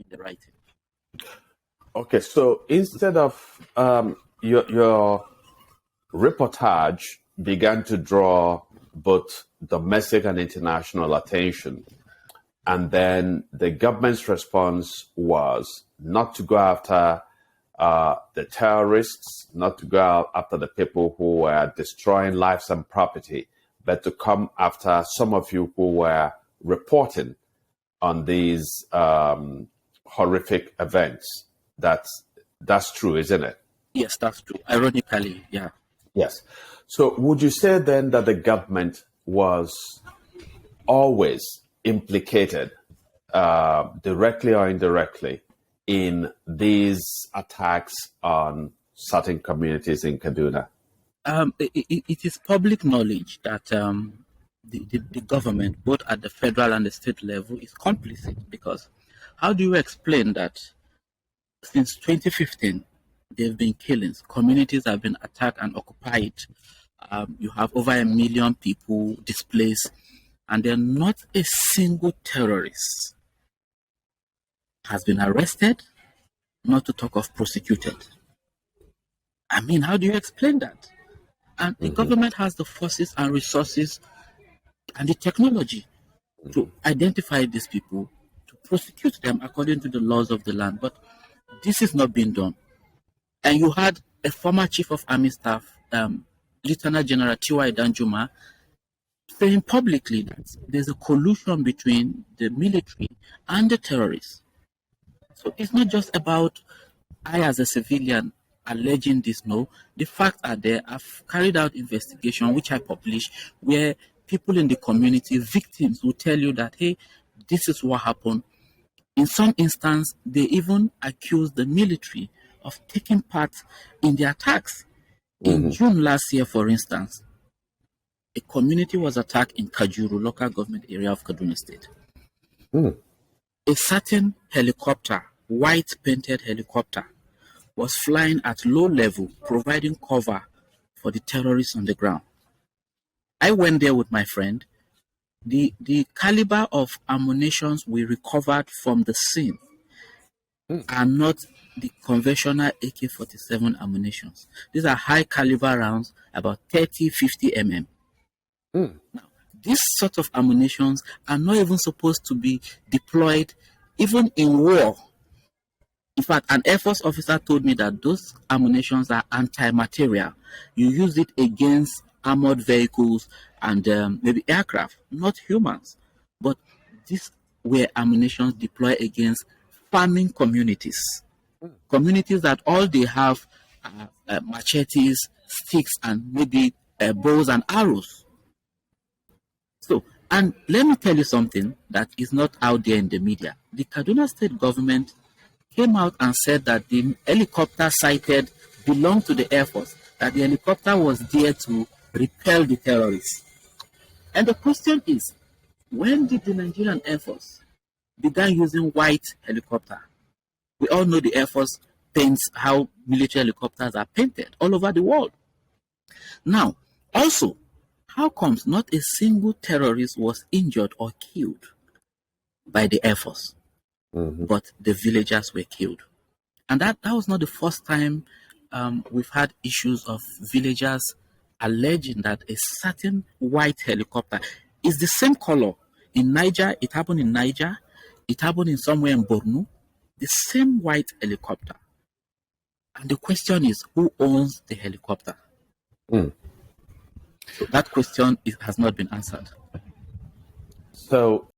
the writing. Okay, so instead of your reportage began to draw both domestic and international attention, and then the government's response was not to go after the terrorists, not to go after the people who were destroying lives and property, but to come after some of you who were reporting on these horrific events. That's true, isn't it? Yes, that's true. Ironically, yeah. Yes. So would you say then that the government was always implicated, directly or indirectly, in these attacks on certain communities in Kaduna? It is public knowledge that the government, both at the federal and the state level, is complicit, because how do you explain that since 2015, there have been killings, communities have been attacked and occupied, you have over 1 million people displaced, and then not a single terrorist has been arrested, not to talk of prosecuted? I mean, how do you explain that? And the government has the forces and resources and the technology to identify these people, to prosecute them according to the laws of the land. But this is not being done. And you had a former chief of army staff, Lieutenant General T.Y. Danjuma, saying publicly that there's a collusion between the military and the terrorists. So it's not just about I as a civilian alleging this. No, the facts are there. I've carried out investigation, which I published, where people in the community, victims, will tell you that, hey, this is what happened. In some instances, they even accuse the military of taking part in the attacks. In June last year, for instance, a community was attacked in Kajuru, local government area of Kaduna State. A certain helicopter, white painted helicopter, was flying at low level, providing cover for the terrorists on the ground. I went there with my friend. The caliber of ammunition we recovered from the scene are not the conventional AK-47 ammunitions. These are high caliber rounds, about 30, 50 mm. Now, these sort of ammunitions are not even supposed to be deployed even in war. In fact, an Air Force officer told me that those ammunitions are anti-material. You use it against armored vehicles and maybe aircraft, not humans. But these were ammunitions deployed against farming communities. Communities that all they have are machetes, sticks, and maybe bows and arrows. So, and let me tell you something that is not out there in the media. The Kaduna State government came out and said that the helicopter sighted belonged to the Air Force, that the helicopter was there to repel the terrorists. And the question is, when did the Nigerian Air Force began using white helicopter? We all know the Air Force paints how military helicopters are painted all over the world. Now, also, how comes not a single terrorist was injured or killed by the Air Force, but the villagers were killed? And that was not the first time we've had issues of villagers alleging that a certain white helicopter is the same color. In Niger, it happened in Niger, it happened in somewhere in Borno, the same white helicopter. And the question is, who owns the helicopter? So that question has not been answered. So